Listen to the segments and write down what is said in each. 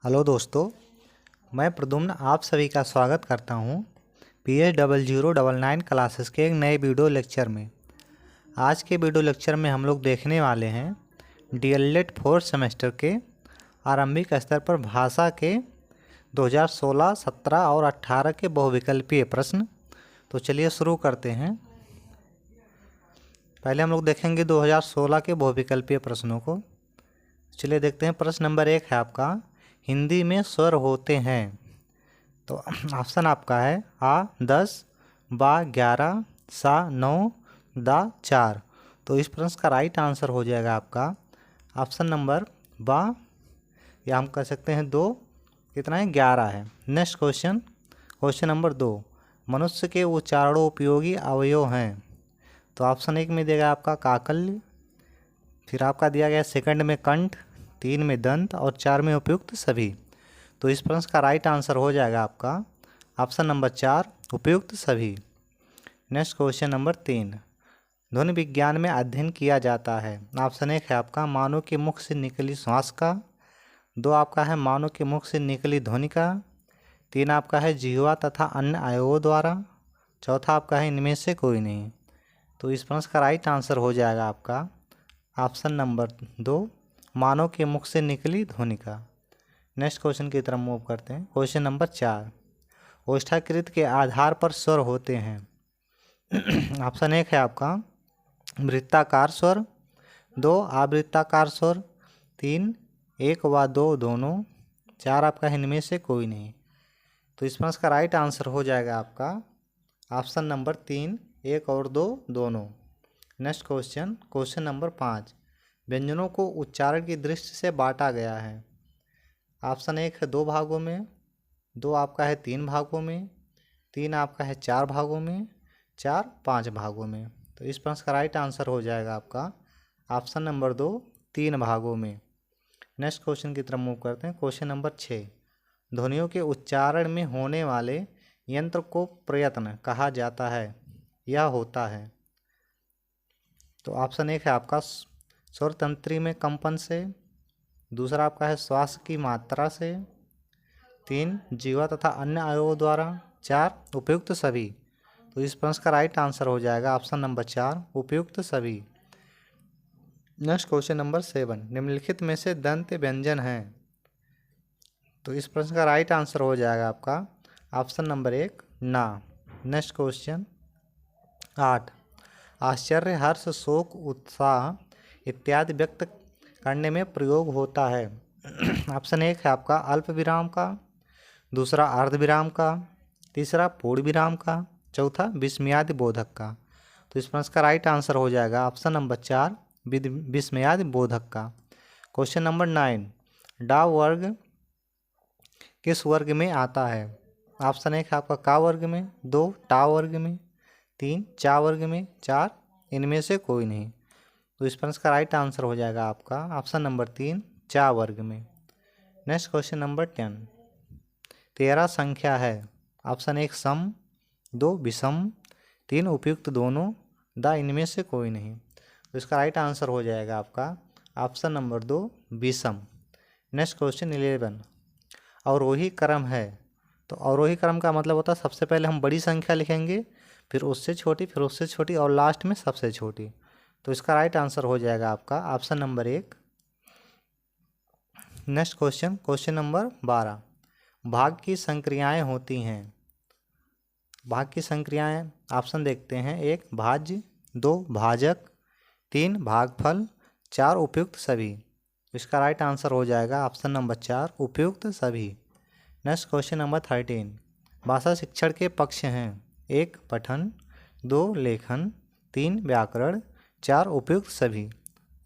Hello दोस्तों, मैं प्रद्युम्न आप सभी का स्वागत करता हूं PH0099 क्लासेस के एक नए वीडियो लेक्चर में। आज के वीडियो लेक्चर में हम लोग देखने वाले हैं DLED 4th सेमेस्टर के आरंभिक स्तर पर भाषा के 2016, 17 और 18 के बहुविकल्पीय प्रश्न। तो चलिए शुरू करते हैं। पहले हम लोग देखेंगे 2016 के बहुविकल्पीय प्रश्नों को। चलिए देखते हैं। प्रश्न नंबर 1 है आपका, हिंदी में स्वर होते हैं। तो ऑप्शन आपका है आ 10, बा 11, सा 9, दा 4। तो इस प्रश्न का राइट आंसर हो जाएगा आपका ऑप्शन नंबर बा, या हम कह सकते हैं 2। कितना है? 11 है। नेक्स्ट क्वेश्चन नंबर 2, मनुष्य के उच्चारणोपयोगी अवयव हैं। तो ऑप्शन 1 में देगा आपका काकल्य, फिर आपका दिया गया सेकंड में कंठ, 3 में दंत और 4 में उपयुक्त सभी। तो इस प्रश्न का राइट आंसर हो जाएगा आपका ऑप्शन नंबर 4, उपयुक्त सभी। नेक्स्ट क्वेश्चन नंबर 3, ध्वनि विज्ञान में अध्ययन किया जाता है। ऑप्शन 1 है आपका मानव के मुख से निकली श्वास का, 2 आपका है मानव के मुख से निकली ध्वनि का, 3 आपका है जिह्वा तथा अन्य अवयवों द्वारा, चौथा आपका है इनमें से कोई नहीं। तो इस प्रश्न का राइट आंसर हो जाएगा आपका ऑप्शन नंबर 2, मानव के मुख से निकली ध्वनि का। नेक्स्ट क्वेश्चन की तरफ मूव करते हैं। क्वेश्चन नंबर 4, ओष्ठाकृत के आधार पर स्वर होते हैं। ऑप्शन 1 है आपका वृत्ताकार स्वर, 2 आवृत्ताकार स्वर, 3 1 व 2 दोनों, 4 आपका इनमें से कोई नहीं। तो इस प्रश्न का राइट आंसर हो जाएगा आपका ऑप्शन नंबर 3, 1 और 2 दोनों। नेक्स्ट क्वेश्चन नंबर 5, व्यंजनों को उच्चारण की दृष्टि से बांटा गया है। ऑप्शन 1 है 2 भागों में, 2 आपका है 3 भागों में, 3 आपका है 4 भागों में, 4 5 भागों में। तो इस प्रश्न का राइट आंसर हो जाएगा आपका ऑप्शन नंबर 2, 3 भागों में। नेक्स्ट क्वेश्चन की तरफ मूव करते हैं। क्वेश्चन नंबर 6, ध्वनियों के उच्चारण में होने वाले यंत्र को प्रयत्न कहा जाता है या होता है। तो ऑप्शन 1 है आपका स्वर तंत्री में कंपन से, दूसरा आपका है श्वास की मात्रा से, 3 जीवा तथा अन्य अवयवों द्वारा, 4 उपयुक्त सभी। तो इस प्रश्न का राइट आंसर हो जाएगा ऑप्शन नंबर 4, उपयुक्त सभी। नेक्स्ट क्वेश्चन नंबर 7, निम्नलिखित में से दंत व्यंजन हैं। तो इस प्रश्न का राइट आंसर हो जाएगा आपका ऑप्शन नंबर 1, ना। नेक्स्ट क्वेश्चन 8, आश्चर्य, हर्ष, शोक, उत्साह इत्यादि व्यक्त करने में प्रयोग होता है। ऑप्शन 1 है आपका अल्प विराम का, दूसरा अर्ध विराम का, तीसरा पूर्ण विराम का, चौथा विस्मयादि बोधक का। तो इस प्रश्न का राइट आंसर हो जाएगा ऑप्शन नंबर 4, विस्मयादि बोधक का। क्वेश्चन नंबर 9, डा वर्ग किस वर्ग में आता है। ऑप्शन 1 है आपका का वर्ग में, 2 टा वर्ग में, 3 चा वर्ग में, 4 इनमें से कोई नहीं। तो इस प्रश्न का राइट आंसर हो जाएगा आपका ऑप्शन नंबर 3, चा वर्ग में। नेक्स्ट क्वेश्चन नंबर 10, 13 संख्या है। ऑप्शन 1 सम, 2 विषम, 3 उपयुक्त दोनों, दा इनमें से कोई नहीं। तो इसका राइट आंसर हो जाएगा आपका ऑप्शन नंबर 2, विषम। नेक्स्ट क्वेश्चन 11, अवरोही क्रम है। तो अवरोही क्रम का मतलब होता है सबसे पहले हम बड़ी संख्या लिखेंगे, फिर उससे छोटी, फिर उससे छोटी और लास्ट में सबसे छोटी। तो इसका राइट आंसर हो जाएगा आपका option number 1। Next question number 12, भाग की संक्रियाएं होती हैं। भाग की संक्रियाएं ऑप्शन देखते हैं। 1 भाज्य, 2 भाजक, 3 भागफल, 4 उपयुक्त सभी। इसका राइट आंसर हो जाएगा ऑप्शन नंबर 4, उपयुक्त सभी। नेक्स्ट क्वेश्चन नंबर 13, भाषा शिक्षण के पक्ष हैं। 1 पठन, 2 लेखन, 3 व्याकरण, 4 उपयुक्त सभी।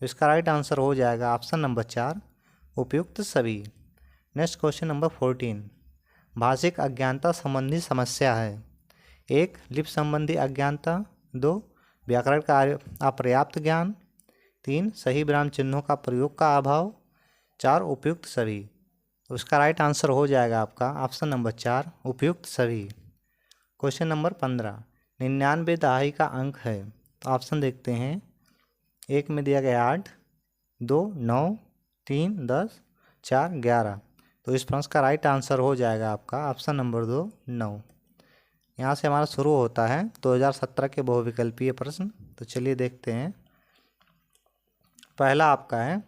इसका राइट आंसर हो जाएगा ऑप्शन नंबर 4, उपयुक्त सभी। नेक्स्ट क्वेश्चन नंबर 14, भाषिक अज्ञानता संबंधी समस्या है। 1 लिपि संबंधी अज्ञानता, 2 व्याकरण का अपर्याप्त ज्ञान, 3 सही विराम चिन्हों का प्रयोग का अभाव, 4 उपयुक्त सभी। उसका राइट आंसर हो जाएगा आपका ऑप्शन नंबर 4, उपयुक्त सभी। क्वेश्चन नंबर 15, 99 दहाई का अंक है। ऑप्शन देखते हैं। 1 में दिया गया 8, 2 9, 3 10, 4 11। तो इस प्रश्न का राइट आंसर हो जाएगा आपका ऑप्शन नंबर 2 9। यहाँ से हमारा शुरू होता है 2017 के बहुविकल्पीय प्रश्न। तो चलिए देखते हैं। पहला आपका है,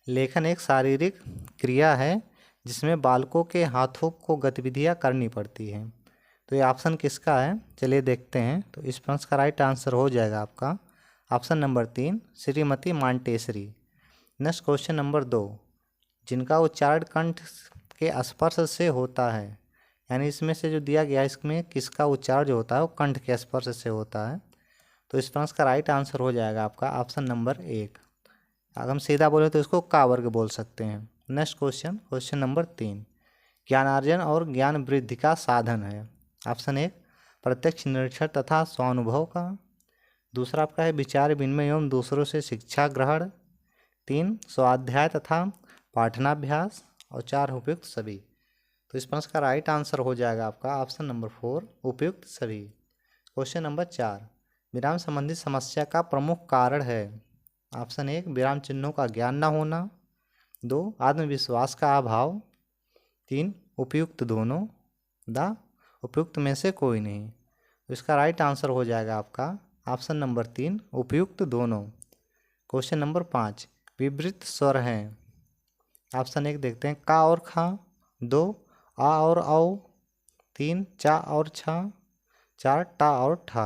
लेखन एक शारीरिक क्रिया है जिसमें बालकों के हाथों को गतिविधियाँ करनी पड़ती हैं। तो ये ऑप्शन किसका है, चलिए देखते हैं। तो इस प्रश्न का राइट आंसर हो जाएगा आपका option number 3 Shrimati Montessori. Next question number 2, जिनका उच्चारण कंठ के स्पर्श से होता है, यानी इसमें से जो दिया गया इसमें किसका उच्चारण जो होता है वो कंठ के स्पर्श से होता है। तो इस प्रश्न का राइट आंसर हो जाएगा आपका ऑप्शन नंबर 1। अगर हम सीधा बोले तो इसको का वर्ग बोल सकते हैं। नेक्स्ट क्वेश्चन, क्वेश्चन नंबर 3, ज्ञानार्जन और ज्ञान वृद्धि का साधन है। ऑप्शन 1 प्रत्यक्ष निरीक्षण तथा स्वानुभव का। दूसरा आपका है विचार विनिमय एवं दूसरों से शिक्षा ग्रहण। 3 स्वाध्याय तथा पाठनाभ्यास। और 4 उपयुक्त सभी। तो इस प्रश्न का राइट आंसर हो जाएगा आपका ऑप्शन नंबर 4 उपयुक्त सभी। क्वेश्चन नंबर 4, विराम संबंधी समस्या का प्रमुख कारण है। ऑप्शन 1 विराम चिन्हों का ज्ञान न होना। 2 आत्मविश्वास का अभाव। 3 उपयुक्त दोनों। द उपयुक्त में से कोई नहीं। तो इसका राइट आंसर हो जाएगा आपका ऑप्शन नंबर 3 उपयुक्त दोनों। क्वेश्चन नंबर 5, विवृत स्वर हैं। ऑप्शन 1 देखते हैं का और खा। 2 आ और औ। 3 चा और छा। 4 टा और ठा।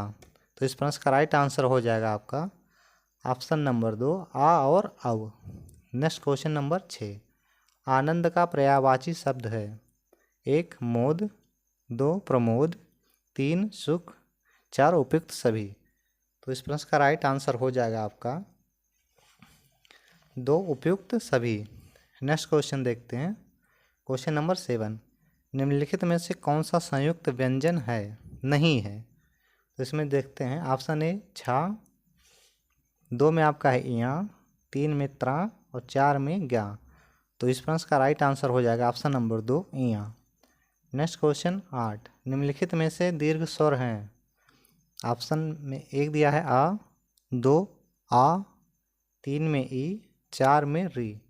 तो इस प्रश्न का राइट आंसर हो जाएगा आपका ऑप्शन नंबर 2 आ और अव। नेक्स्ट क्वेश्चन नंबर 6, आनंद का पर्यायवाची शब्द है। 1 मोद। 2 प्रमोद। 3 सुख। 4 उपयुक्त सभी। तो इस प्रश्न का राइट आंसर हो जाएगा आपका 2 उपयुक्त सभी। नेक्स्ट क्वेश्चन देखते हैं। क्वेश्चन नंबर 7, निम्नलिखित में से कौन सा संयुक्त व्यंजन है नहीं है। तो इसमें देखते हैं ऑप्शन ए छा। 2 में आपका है इया। 3 में त्रा और 4 में ज्ञा। तो इस प्रश्न का राइट आंसर हो जाएगा ऑप्शन नंबर 2 इया। नेक्स्ट क्वेश्चन 8, निम्नलिखित में से दीर्घ स्वर हैं। ऑप्शन में 1 दिया है आ। 2 आ। 3 में ई। 4 में री।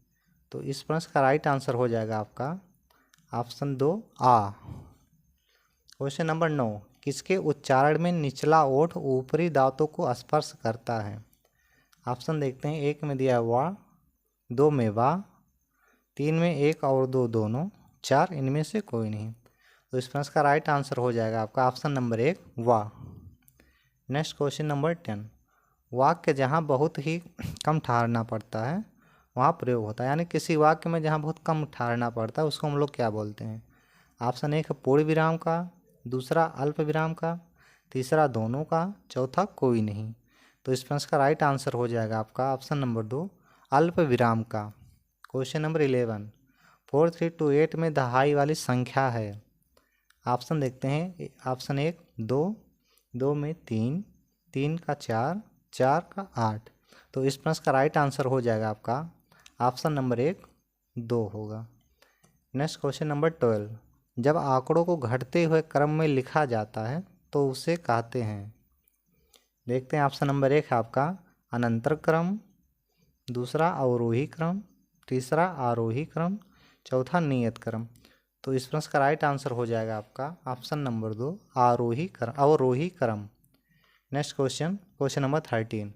तो इस प्रश्न का राइट आंसर हो जाएगा आपका ऑप्शन 2 आ। क्वेश्चन नंबर 9, किसके उच्चारण में निचला ओठ ऊपरी दांतों को स्पर्श करता है। ऑप्शन देखते हैं। 1 में दिया वा। 2 में वा। 3 में 1 और 2 दोनों। 4 इनमें से कोई नहीं। तो इस प्रश्न का राइट आंसर हो जाएगा आपका ऑप्शन नंबर 1 वा। नेक्स्ट क्वेश्चन नंबर 10, वाक्य जहाँ बहुत ही कम ठहरना पड़ता है वहाँ प्रयोग होता है, यानी किसी वाक्य में जहाँ बहुत कम ठहरना पड़ता है उसको हम लोग क्या बोलते हैं। ऑप्शन 1 पूर्ण विराम का। दूसरा अल्प विराम का। तीसरा दोनों का। चौथा कोई नहीं। तो इस प्रश्न का राइट आंसर हो जाएगा आपका ऑप्शन नंबर 2 अल्प विराम का। क्वेश्चन नंबर 11, 4 3 2 8 में दहाई वाली संख्या है। ऑप्शन देखते हैं। ऑप्शन 1 2। 2 में 3। 3 का 4। 4 का 8। तो इस प्रश्न का राइट आंसर हो जाएगा आपका ऑप्शन नंबर 1 2 होगा। नेक्स्ट क्वेश्चन नंबर 12, जब आंकड़ों को घटते हुए क्रम में लिखा जाता है तो उसे कहते हैं। देखते हैं। ऑप्शन नंबर 1 है आपका अनंतर क्रम। दूसरा अवरोही क्रम। तीसरा आरोही क्रम। चौथा नियत क्रम। तो इस प्रश्न का राइट आंसर हो जाएगा आपका ऑप्शन नंबर 2 आरोही क्रम अवरोही क्रम। नेक्स्ट क्वेश्चन, क्वेश्चन नंबर 13,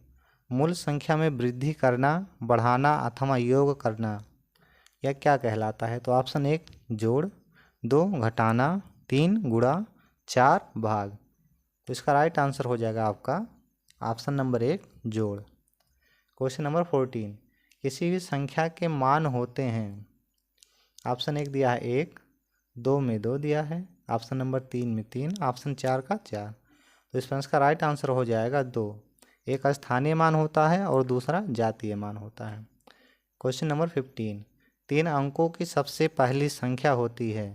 मूल संख्या में वृद्धि करना, बढ़ाना अथवा योग करना यह क्या कहलाता है। तो ऑप्शन 1 जोड़। 2 घटाना। 3 गुणा। 4 भाग। तो इसका राइट आंसर हो जाएगा आपका ऑप्शन नंबर 1 जोड़। क्वेश्चन नंबर 14, किसी भी संख्या के मान होते हैं। ऑप्शन 1 दिया है 1। 2 में 2 दिया है। ऑप्शन नंबर 3 में 3। ऑप्शन 4 का 4। तो इस प्रश्न का राइट आंसर हो जाएगा 2। एक स्थानीय मान होता है और दूसरा जातीय मान होता है। क्वेश्चन नंबर 15, 3 अंकों की सबसे पहली संख्या होती है।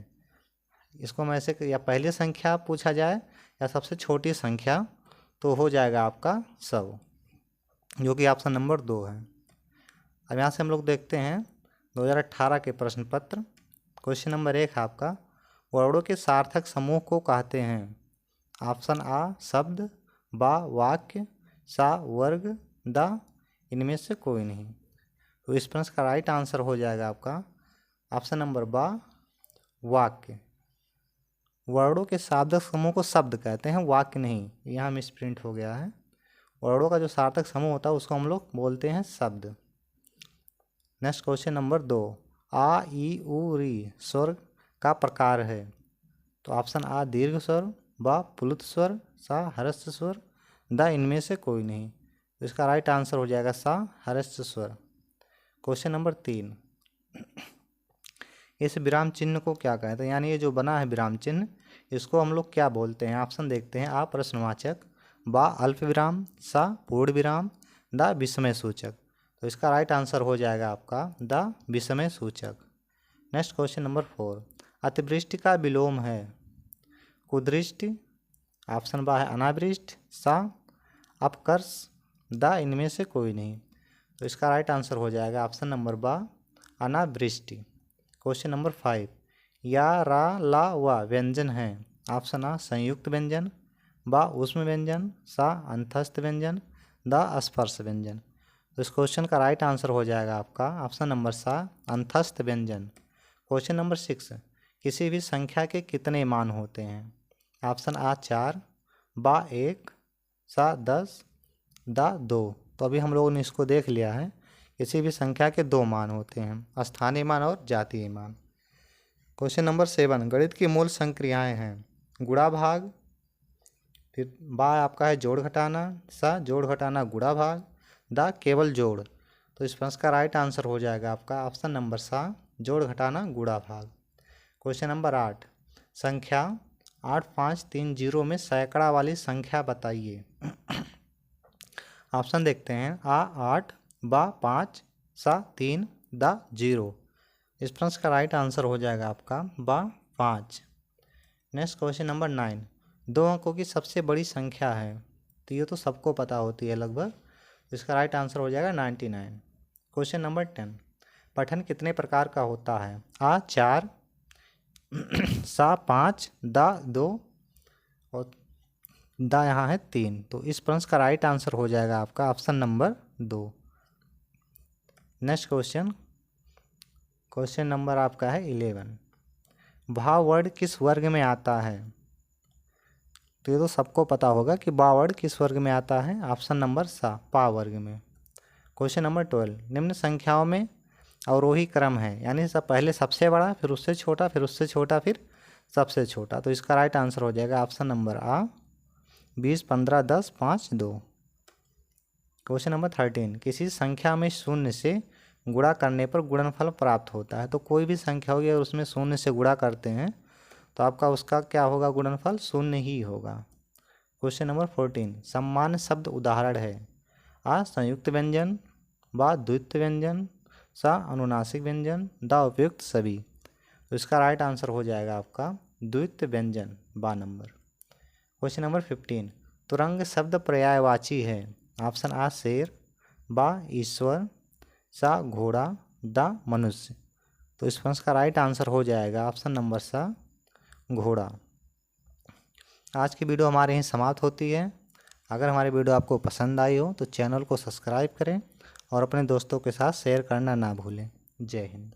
इसको मैं ऐसे या पहली संख्या पूछा जाए या सबसे छोटी संख्या तो हो जाएगा आपका 100, जो कि ऑप्शन नंबर 2 है। अब यहाँ से हम लोग देखते हैं 2018 के प्रश्न पत्र। क्वेश्चन नंबर 1 है आपका वर्णों के सार्थक समूह को कहते हैं। ऑप्शन आ शब्द। बा वाक्य। सा वर्ग। दा इनमें से कोई नहीं। तो इस प्रश्न का राइट आंसर हो जाएगा आपका ऑप्शन नंबर बा वाक्य। वर्णों के सार्थक समूह को शब्द कहते हैं, वाक्य नहीं। यहाँ मिसप्रिंट हो गया है। वर्णों का जो सार्थक समूह होता है उसको हम लोग बोलते हैं शब्द। नेक्स्ट क्वेश्चन नंबर 2, आ ई उ री स्वर का प्रकार है। तो ऑप्शन आ दीर्घ स्वर, बा प्लुत स्वर, सा ह्रस्व स्वर, द इनमें से कोई नहीं। तो इसका राइट आंसर हो जाएगा सा ह्रस्व स्वर। क्वेश्चन नंबर 3, इस विराम चिन्ह को क्या कहते हैं, यानी ये जो बना है विराम चिन्ह इसको हम लोग क्या बोलते हैं। ऑप्शन देखते हैं। आ प्रश्नवाचक, बा अल्प विराम, सा पूर्ण विराम, द विस्मय सूचक। तो इसका राइट आंसर हो जाएगा आपका द विस्मय सूचक। नेक्स्ट क्वेश्चन नंबर 4, अतिवृष्टि का विलोम है। कुदृष्टि, ऑप्शन बा है अनावृष्टि, सा अपकर्ष, द इनमें से कोई नहीं। तो इसका राइट आंसर हो जाएगा ऑप्शन नंबर बा अनावृष्टि। क्वेश्चन नंबर 5, या रा ला वा व्यंजन है। ऑप्शन आ संयुक्त व्यंजन, बा ऊष्म व्यंजन, सा अंतस्थ व्यंजन, द स्पर्श व्यंजन। तो इस क्वेश्चन का राइट आंसर हो जाएगा आपका ऑप्शन नंबर सा अंतस्थ व्यंजन। क्वेश्चन नंबर 6, किसी भी संख्या के कितने मान होते हैं। ऑप्शन आ 4, बा 1, सा 10, द 2। तो अभी हम लोगों ने इसको देख लिया है। किसी भी संख्या के 2 मान होते हैं, स्थानीय मान और जातीय मान। क्वेश्चन नंबर 7, गणित की मूल संक्रियाएं हैं। गुणा भाग, फिर बा आपका है जोड़ घटाना, सा जोड़ घटाना गुणा भाग, द केवल जोड़। तो इस प्रश्न का राइट आंसर हो जाएगा आपका ऑप्शन नंबर सा जोड़ घटाना गुणा भाग। क्वेश्चन नंबर 8, संख्या 8530 में सैकड़ा वाली संख्या बताइए। ऑप्शन देखते हैं। आ 8, बा 5, सा 3, द 0। इस प्रश्न का राइट आंसर हो जाएगा आपका बा 5। नेक्स्ट क्वेश्चन नंबर 9, 2 अंकों की सबसे बड़ी संख्या है। तो ये तो सबको पता होती है लगभग। इसका राइट आंसर हो जाएगा 99। क्वेश्चन नंबर 10, पठन कितने प्रकार का होता है। आ 4, सा 5, द 2 और द यहाँ है 3। तो इस प्रश्न का राइट आंसर हो जाएगा आपका option number 2। Next question number आपका है 11, भा वर्ड किस वर्ग में आता है। तो ये तो सबको पता होगा कि बा वर्ड किस वर्ग में आता है। ऑप्शन नंबर सा पा वर्ग में। क्वेश्चन नंबर 12, निम्न संख्याओं में अवरोही क्रम है, यानी सब पहले सबसे बड़ा, फिर उससे छोटा, फिर उससे छोटा, फिर सबसे छोटा। तो इसका राइट आंसर हो जाएगा ऑप्शन नंबर आ 20, 15, 10, 5, 2। क्वेश्चन नंबर 13, किसी संख्या में शून्य से गुणा करने पर गुणनफल प्राप्त होता है। तो कोई भी संख्या होगी अगर उसमें शून्य से गुणा करते हैं तो आपका उसका क्या होगा, गुणनफल शून्य ही होगा। क्वेश्चन नंबर 14, सम्मान शब्द उदाहरण है। आ संयुक्त व्यंजन, बा द्वित्व व्यंजन, सा अनुनासिक व्यंजन, द उपयुक्त सभी। तो इसका राइट आंसर हो जाएगा आपका द्वित्व व्यंजन, बा नंबर। क्वेश्चन नंबर 15, तुरंग शब्द पर्यायवाची है। ऑप्शन आ शेर, बा ईश्वर, सा घोड़ा, द मनुष्य। तो इस प्रश्न का राइट आंसर हो जाएगा ऑप्शन नंबर सा घोड़ा। आज की वीडियो हमारे यहीं समाप्त होती है। अगर हमारी वीडियो आपको पसंद आई हो तो चैनल को सब्सक्राइब करें और अपने दोस्तों के साथ शेयर करना ना भूलें। जय हिंद।